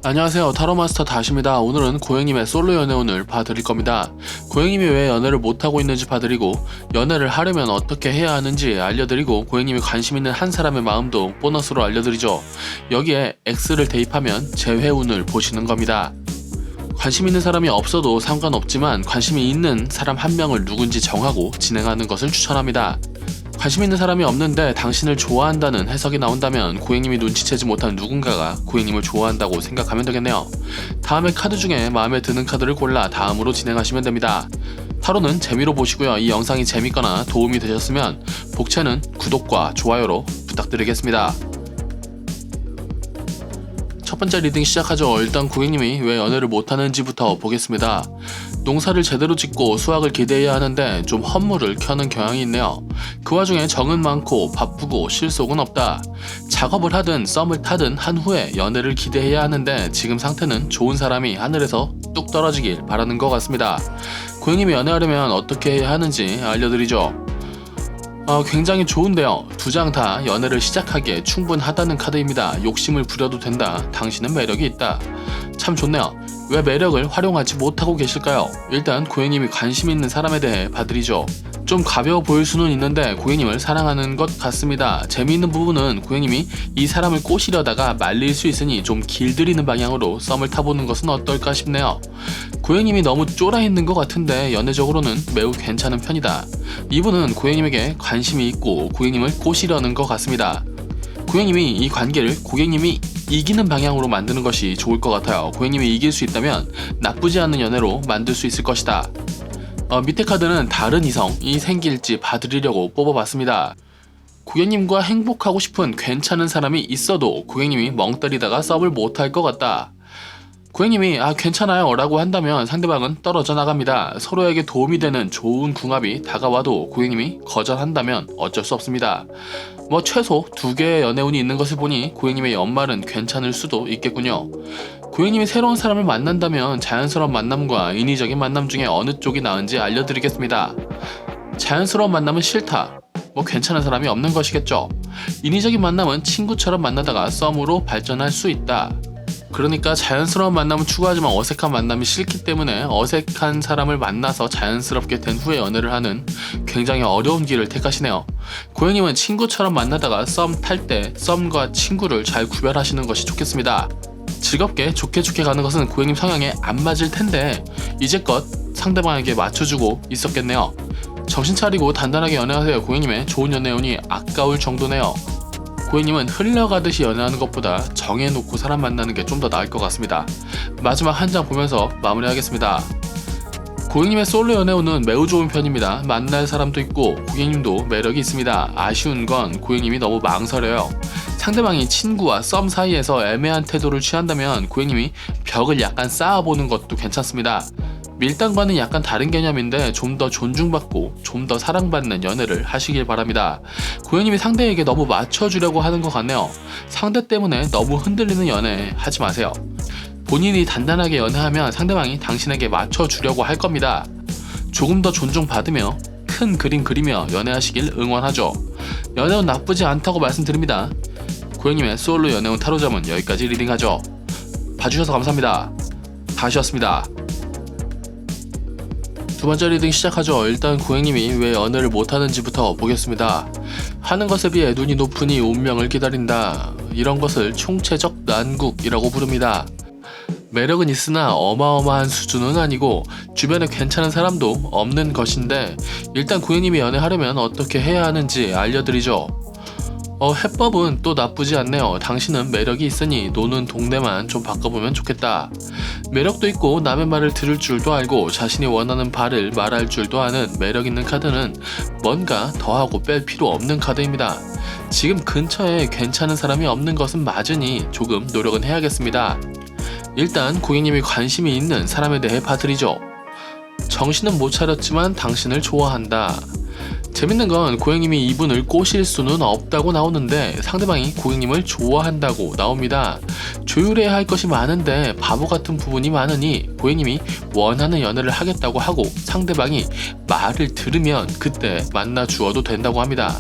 안녕하세요, 타로마스터 다시입니다. 오늘은 고행님의 솔로 연애운을 봐드릴 겁니다. 고행님이 왜 연애를 못하고 있는지 봐드리고, 연애를 하려면 어떻게 해야 하는지 알려드리고, 고행님이 관심 있는 한 사람의 마음도 보너스로 알려드리죠. 여기에 X를 대입하면 재회운을 보시는 겁니다. 관심 있는 사람이 없어도 상관없지만 관심이 있는 사람 한 명을 누군지 정하고 진행하는 것을 추천합니다. 관심 있는 사람이 없는데 당신을 좋아한다는 해석이 나온다면 고객님이 눈치채지 못한 누군가가 고객님을 좋아한다고 생각하면 되겠네요. 다음에 카드 중에 마음에 드는 카드를 골라 다음으로 진행하시면 됩니다. 타로는 재미로 보시고요. 이 영상이 재밌거나 도움이 되셨으면 복채는 구독과 좋아요로 부탁드리겠습니다. 첫 번째 리딩 시작하죠. 일단 고객님이 왜 연애를 못하는지부터 보겠습니다. 농사를 제대로 짓고 수확을 기대해야 하는데 좀 헛물을 켜는 경향이 있네요. 그 와중에 정은 많고 바쁘고 실속은 없다. 작업을 하든 썸을 타든 한 후에 연애를 기대해야 하는데 지금 상태는 좋은 사람이 하늘에서 뚝 떨어지길 바라는 것 같습니다. 고객님이 연애하려면 어떻게 해야 하는지 알려드리죠. 굉장히 좋은데요. 두 장 다 연애를 시작하기에 충분하다는 카드입니다. 욕심을 부려도 된다. 당신은 매력이 있다. 참 좋네요. 왜 매력을 활용하지 못하고 계실까요? 일단 고객님이 관심 있는 사람에 대해 봐드리죠. 좀 가벼워 보일 수는 있는데 고객님을 사랑하는 것 같습니다. 재미있는 부분은 고객님이 이 사람을 꼬시려다가 말릴 수 있으니 좀 길들이는 방향으로 썸을 타보는 것은 어떨까 싶네요. 고객님이 너무 쫄아있는 것 같은데 연애적으로는 매우 괜찮은 편이다. 이분은 고객님에게 관심이 있고 고객님을 꼬시려는 것 같습니다. 고객님이 이 관계를 고객님이 이기는 방향으로 만드는 것이 좋을 것 같아요. 고객님이 이길 수 있다면 나쁘지 않은 연애로 만들 수 있을 것이다. 밑에 카드는 다른 이성이 생길지 봐드리려고 뽑아봤습니다. 고객님과 행복하고 싶은 괜찮은 사람이 있어도 고객님이 멍 때리다가 썸을 못할 것 같다. 고객님이 괜찮아요 라고 한다면 상대방은 떨어져 나갑니다. 서로에게 도움이 되는 좋은 궁합이 다가와도 고객님이 거절한다면 어쩔 수 없습니다. 최소 2개의 연애운이 있는 것을 보니 고객님의 연말은 괜찮을 수도 있겠군요. 고객님이 새로운 사람을 만난다면 자연스러운 만남과 인위적인 만남 중에 어느 쪽이 나은지 알려드리겠습니다. 자연스러운 만남은 싫다. 괜찮은 사람이 없는 것이겠죠. 인위적인 만남은 친구처럼 만나다가 썸으로 발전할 수 있다. 그러니까 자연스러운 만남을 추구하지만 어색한 만남이 싫기 때문에 어색한 사람을 만나서 자연스럽게 된 후에 연애를 하는 굉장히 어려운 길을 택하시네요. 고객님은 친구처럼 만나다가 썸 탈 때 썸과 친구를 잘 구별하시는 것이 좋겠습니다. 즐겁게 좋게 가는 것은 고객님 성향에 안 맞을 텐데 이제껏 상대방에게 맞춰주고 있었겠네요. 정신 차리고 단단하게 연애하세요. 고객님의 좋은 연애운이 아까울 정도네요. 고객님은 흘러가듯이 연애하는 것보다 정해놓고 사람 만나는 게 좀 더 나을 것 같습니다. 마지막 한 장 보면서 마무리하겠습니다. 고객님의 솔로 연애운은 매우 좋은 편입니다. 만날 사람도 있고 고객님도 매력이 있습니다. 아쉬운 건 고객님이 너무 망설여요. 상대방이 친구와 썸 사이에서 애매한 태도를 취한다면 고객님이 벽을 약간 쌓아보는 것도 괜찮습니다. 밀당과는 약간 다른 개념인데 좀 더 존중받고 좀 더 사랑받는 연애를 하시길 바랍니다. 고객님이 상대에게 너무 맞춰주려고 하는 것 같네요. 상대 때문에 너무 흔들리는 연애 하지 마세요. 본인이 단단하게 연애하면 상대방이 당신에게 맞춰주려고 할 겁니다. 조금 더 존중받으며 큰 그림 그리며 연애하시길 응원하죠. 연애운 나쁘지 않다고 말씀드립니다. 고객님의 솔로 연애운 타로점은 여기까지 리딩하죠. 봐주셔서 감사합니다. 다시였습니다. 두 번째 리딩 시작하죠. 일단 고객님이 왜 연애를 못하는지부터 보겠습니다. 하는 것에 비해 눈이 높으니 운명을 기다린다. 이런 것을 총체적 난국이라고 부릅니다. 매력은 있으나 어마어마한 수준은 아니고 주변에 괜찮은 사람도 없는 것인데 일단 고객님이 연애하려면 어떻게 해야 하는지 알려드리죠. 해법은 또 나쁘지 않네요. 당신은 매력이 있으니 노는 동네만 좀 바꿔보면 좋겠다. 매력도 있고 남의 말을 들을 줄도 알고 자신이 원하는 바를 말할 줄도 아는 매력 있는 카드는 뭔가 더하고 뺄 필요 없는 카드입니다. 지금 근처에 괜찮은 사람이 없는 것은 맞으니 조금 노력은 해야겠습니다. 일단 고객님이 관심이 있는 사람에 대해 봐드리죠. 정신은 못 차렸지만 당신을 좋아한다. 재밌는 건 고객님이 이분을 꼬실 수는 없다고 나오는데 상대방이 고객님을 좋아한다고 나옵니다. 조율해야 할 것이 많은데 바보 같은 부분이 많으니 고객님이 원하는 연애를 하겠다고 하고 상대방이 말을 들으면 그때 만나 주어도 된다고 합니다.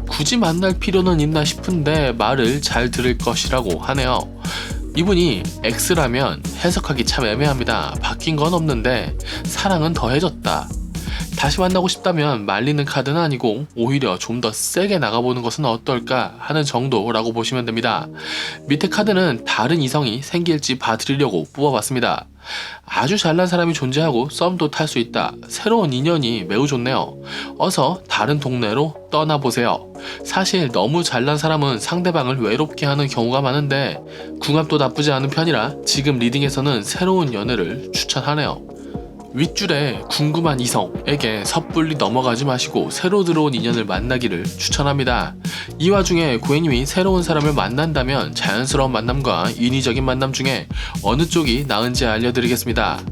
굳이 만날 필요는 있나 싶은데 말을 잘 들을 것이라고 하네요. 이분이 X라면 해석하기 참 애매합니다. 바뀐 건 없는데 사랑은 더해졌다. 다시 만나고 싶다면 말리는 카드는 아니고 오히려 좀 더 세게 나가보는 것은 어떨까 하는 정도라고 보시면 됩니다. 밑에 카드는 다른 이성이 생길지 봐드리려고 뽑아봤습니다. 아주 잘난 사람이 존재하고 썸도 탈 수 있다. 새로운 인연이 매우 좋네요. 어서 다른 동네로 떠나보세요. 사실 너무 잘난 사람은 상대방을 외롭게 하는 경우가 많은데 궁합도 나쁘지 않은 편이라 지금 리딩에서는 새로운 연애를 추천하네요. 윗줄에 궁금한 이성에게 섣불리 넘어가지 마시고 새로 들어온 인연을 만나기를 추천합니다. 이 와중에 고객님이 새로운 사람을 만난다면 자연스러운 만남과 인위적인 만남 중에 어느 쪽이 나은지 알려드리겠습니다.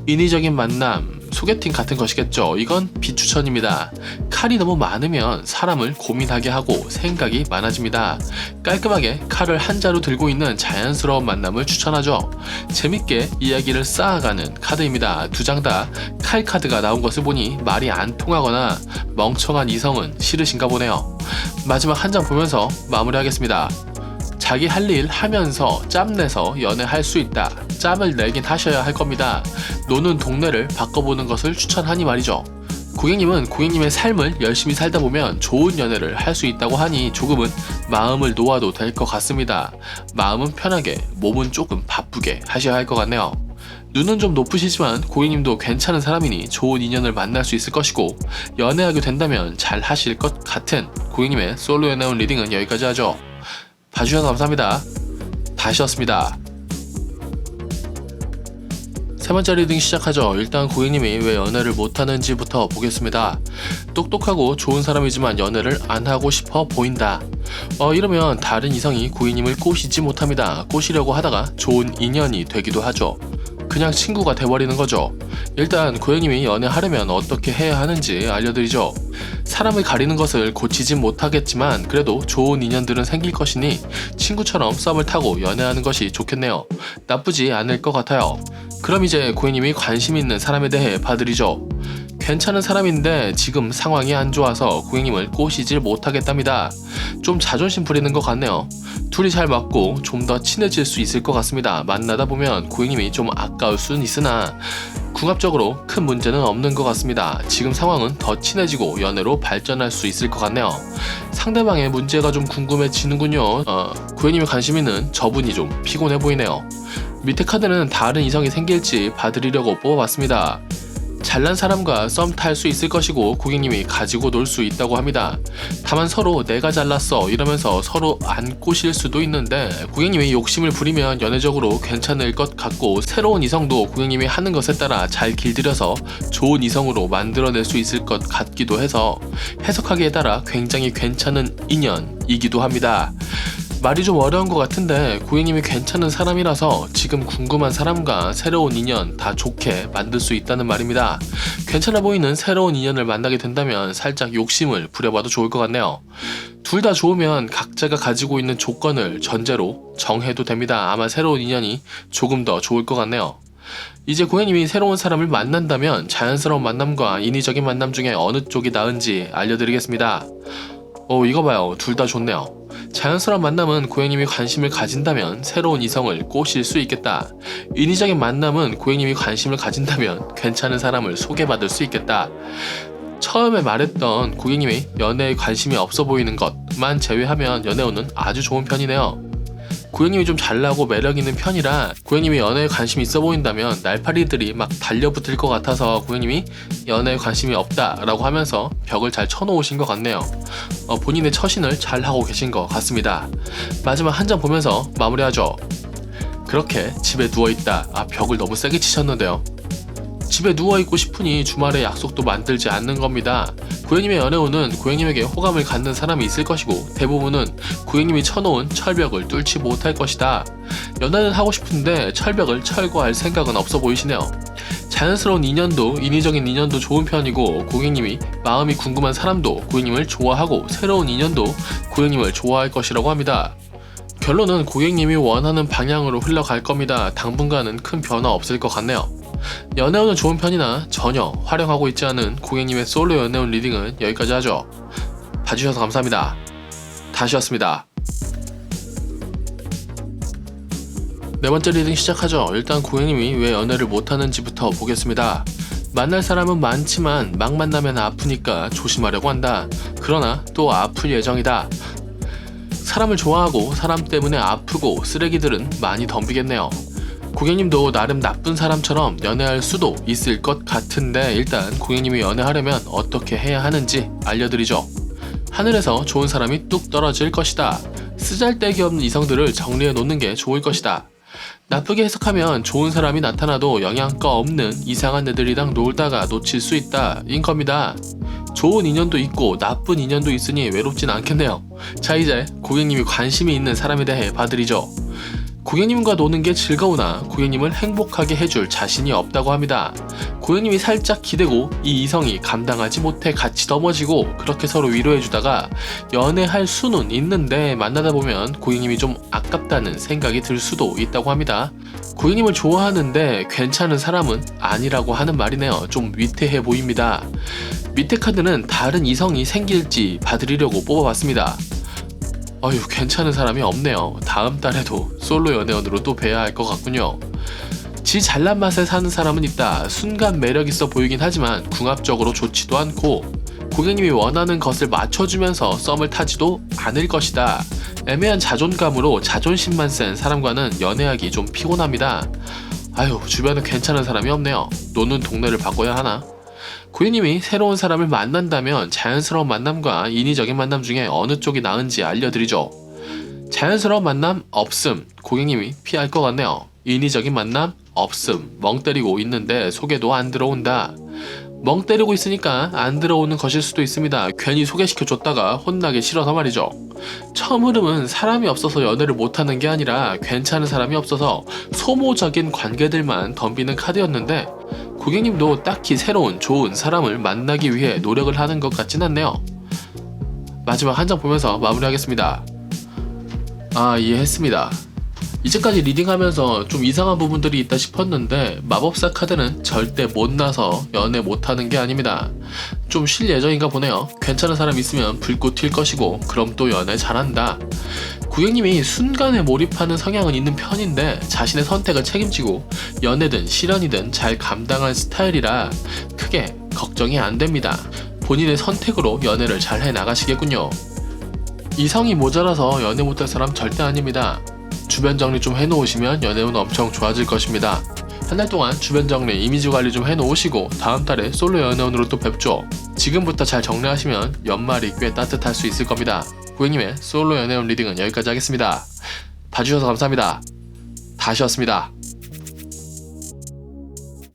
인위적인 만남, 소개팅 같은 것이겠죠. 이건 비추천입니다. 칼이 너무 많으면 사람을 고민하게 하고 생각이 많아집니다. 깔끔하게 칼을 한 자루 들고 있는 자연스러운 만남을 추천하죠. 재밌게 이야기를 쌓아가는 카드입니다. 두 장 다 칼 카드가 나온 것을 보니 말이 안 통하거나 멍청한 이성은 싫으신가 보네요. 마지막 한 장 보면서 마무리하겠습니다. 자기 할 일 하면서 짬내서 연애할 수 있다. 짬을 내긴 하셔야 할 겁니다. 노는 동네를 바꿔보는 것을 추천하니 말이죠. 고객님은 고객님의 삶을 열심히 살다 보면 좋은 연애를 할 수 있다고 하니 조금은 마음을 놓아도 될 것 같습니다. 마음은 편하게, 몸은 조금 바쁘게 하셔야 할 것 같네요. 눈은 좀 높으시지만 고객님도 괜찮은 사람이니 좋은 인연을 만날 수 있을 것이고 연애하게 된다면 잘 하실 것 같은 고객님의 솔로 연애운 리딩은 여기까지 하죠. 봐주셔서 감사합니다. 다시였습니다. 세 번째 리딩 시작하죠. 일단 고객님이 왜 연애를 못하는지부터 보겠습니다. 똑똑하고 좋은 사람이지만 연애를 안 하고 싶어 보인다. 이러면 다른 이성이 고객님을 꼬시지 못합니다. 꼬시려고 하다가 좋은 인연이 되기도 하죠. 그냥 친구가 돼버리는 거죠. 일단 고객님이 연애하려면 어떻게 해야 하는지 알려드리죠. 사람을 가리는 것을 고치진 못하겠지만 그래도 좋은 인연들은 생길 것이니 친구처럼 썸을 타고 연애하는 것이 좋겠네요. 나쁘지 않을 것 같아요. 그럼 이제 고객님이 관심 있는 사람에 대해 봐드리죠. 괜찮은 사람인데 지금 상황이 안 좋아서 고객님을 꼬시질 못하겠답니다. 좀 자존심 부리는 것 같네요. 둘이 잘 맞고 좀 더 친해질 수 있을 것 같습니다. 만나다 보면 고객님이 좀 아까울 수는 있으나 궁합적으로 큰 문제는 없는 것 같습니다. 지금 상황은 더 친해지고 연애로 발전할 수 있을 것 같네요. 상대방의 문제가 좀 궁금해지는군요. 고객님이 관심 있는 저분이 좀 피곤해 보이네요. 밑에 카드는 다른 이성이 생길지 봐드리려고 뽑아봤습니다. 잘난 사람과 썸 탈 수 있을 것이고 고객님이 가지고 놀 수 있다고 합니다. 다만 서로 내가 잘났어 이러면서 서로 안 꼬실 수도 있는데 고객님이 욕심을 부리면 연애적으로 괜찮을 것 같고 새로운 이성도 고객님이 하는 것에 따라 잘 길들여서 좋은 이성으로 만들어낼 수 있을 것 같기도 해서 해석하기에 따라 굉장히 괜찮은 인연이기도 합니다. 말이 좀 어려운 것 같은데 고객님이 괜찮은 사람이라서 지금 궁금한 사람과 새로운 인연 다 좋게 만들 수 있다는 말입니다. 괜찮아 보이는 새로운 인연을 만나게 된다면 살짝 욕심을 부려봐도 좋을 것 같네요. 둘 다 좋으면 각자가 가지고 있는 조건을 전제로 정해도 됩니다. 아마 새로운 인연이 조금 더 좋을 것 같네요. 이제 고객님이 새로운 사람을 만난다면 자연스러운 만남과 인위적인 만남 중에 어느 쪽이 나은지 알려드리겠습니다. 이거 봐요. 둘 다 좋네요. 자연스러운 만남은 고객님이 관심을 가진다면 새로운 이성을 꼬실 수 있겠다. 인위적인 만남은 고객님이 관심을 가진다면 괜찮은 사람을 소개받을 수 있겠다. 처음에 말했던 고객님이 연애에 관심이 없어 보이는 것만 제외하면 연애운은 아주 좋은 편이네요. 고객님이 좀 잘나고 매력 있는 편이라 고객님이 연애에 관심이 있어 보인다면 날파리들이 막 달려붙을 것 같아서 고객님이 연애에 관심이 없다라고 하면서 벽을 잘 쳐놓으신 것 같네요. 본인의 처신을 잘 하고 계신 것 같습니다. 마지막 한 장 보면서 마무리하죠. 그렇게 집에 누워있다. 벽을 너무 세게 치셨는데요. 집에 누워있고 싶으니 주말에 약속도 만들지 않는 겁니다. 고객님의 연애운은 고객님에게 호감을 갖는 사람이 있을 것이고 대부분은 고객님이 쳐놓은 철벽을 뚫지 못할 것이다. 연애는 하고 싶은데 철벽을 철거할 생각은 없어 보이시네요. 자연스러운 인연도 인위적인 인연도 좋은 편이고 고객님이 마음이 궁금한 사람도 고객님을 좋아하고 새로운 인연도 고객님을 좋아할 것이라고 합니다. 결론은 고객님이 원하는 방향으로 흘러갈 겁니다. 당분간은 큰 변화 없을 것 같네요. 연애운은 좋은 편이나 전혀 활용하고 있지 않은 고객님의 솔로 연애운 리딩은 여기까지 하죠. 봐주셔서 감사합니다. 다시였습니다. 네 번째 리딩 시작하죠. 일단 고객님이 왜 연애를 못하는지부터 보겠습니다. 만날 사람은 많지만 막 만나면 아프니까 조심하려고 한다. 그러나 또 아플 예정이다. 사람을 좋아하고 사람 때문에 아프고 쓰레기들은 많이 덤비겠네요. 고객님도 나름 나쁜 사람처럼 연애할 수도 있을 것 같은데 일단 고객님이 연애하려면 어떻게 해야 하는지 알려드리죠. 하늘에서 좋은 사람이 뚝 떨어질 것이다. 쓰잘데기 없는 이성들을 정리해 놓는 게 좋을 것이다. 나쁘게 해석하면 좋은 사람이 나타나도 영양가 없는 이상한 애들이랑 놀다가 놓칠 수 있다 인 겁니다. 좋은 인연도 있고 나쁜 인연도 있으니 외롭진 않겠네요. 자, 이제 고객님이 관심이 있는 사람에 대해 봐드리죠. 고객님과 노는 게 즐거우나 고객님을 행복하게 해줄 자신이 없다고 합니다. 고객님이 살짝 기대고 이 이성이 감당하지 못해 같이 넘어지고 그렇게 서로 위로해주다가 연애할 수는 있는데 만나다 보면 고객님이 좀 아깝다는 생각이 들 수도 있다고 합니다. 고객님을 좋아하는데 괜찮은 사람은 아니라고 하는 말이네요. 좀 위태해 보입니다. 밑에 카드는 다른 이성이 생길지 봐드리려고 뽑아봤습니다. 어휴, 괜찮은 사람이 없네요. 다음 달에도 솔로 연애원으로 또 뵈야 할 것 같군요. 지 잘난 맛에 사는 사람은 있다. 순간 매력 있어 보이긴 하지만 궁합적으로 좋지도 않고 고객님이 원하는 것을 맞춰주면서 썸을 타지도 않을 것이다. 애매한 자존감으로 자존심만 센 사람과는 연애하기 좀 피곤합니다. 아유, 주변에 괜찮은 사람이 없네요. 노는 동네를 바꿔야 하나? 고객님이 새로운 사람을 만난다면 자연스러운 만남과 인위적인 만남 중에 어느 쪽이 나은지 알려드리죠. 자연스러운 만남 없음. 고객님이 피할 것 같네요. 인위적인 만남 없음. 멍 때리고 있는데 소개도 안 들어온다. 멍 때리고 있으니까 안 들어오는 것일 수도 있습니다. 괜히 소개시켜줬다가 혼나기 싫어서 말이죠. 처음 흐름은 사람이 없어서 연애를 못하는 게 아니라 괜찮은 사람이 없어서 소모적인 관계들만 덤비는 카드였는데 고객님도 딱히 새로운 좋은 사람을 만나기 위해 노력을 하는 것 같진 않네요. 마지막 한 장 보면서 마무리하겠습니다. 이해했습니다. 이제까지 리딩하면서 좀 이상한 부분들이 있다 싶었는데 마법사 카드는 절대 못나서 연애 못하는 게 아닙니다. 좀 쉴 예정인가 보네요. 괜찮은 사람 있으면 불꽃 튈 것이고 그럼 또 연애 잘한다. 고객님이 순간에 몰입하는 성향은 있는 편인데 자신의 선택을 책임지고 연애든 실연이든 잘 감당할 스타일이라 크게 걱정이 안 됩니다. 본인의 선택으로 연애를 잘 해나가시겠군요. 이성이 모자라서 연애 못할 사람 절대 아닙니다. 주변 정리 좀 해놓으시면 연애운 엄청 좋아질 것입니다. 한 달 동안 주변 정리, 이미지 관리 좀 해놓으시고 다음 달에 솔로 연애운으로 또 뵙죠. 지금부터 잘 정리하시면 연말이 꽤 따뜻할 수 있을 겁니다. 고객님의 솔로 연애운 리딩은 여기까지 하겠습니다. 봐주셔서 감사합니다. 다시였습니다.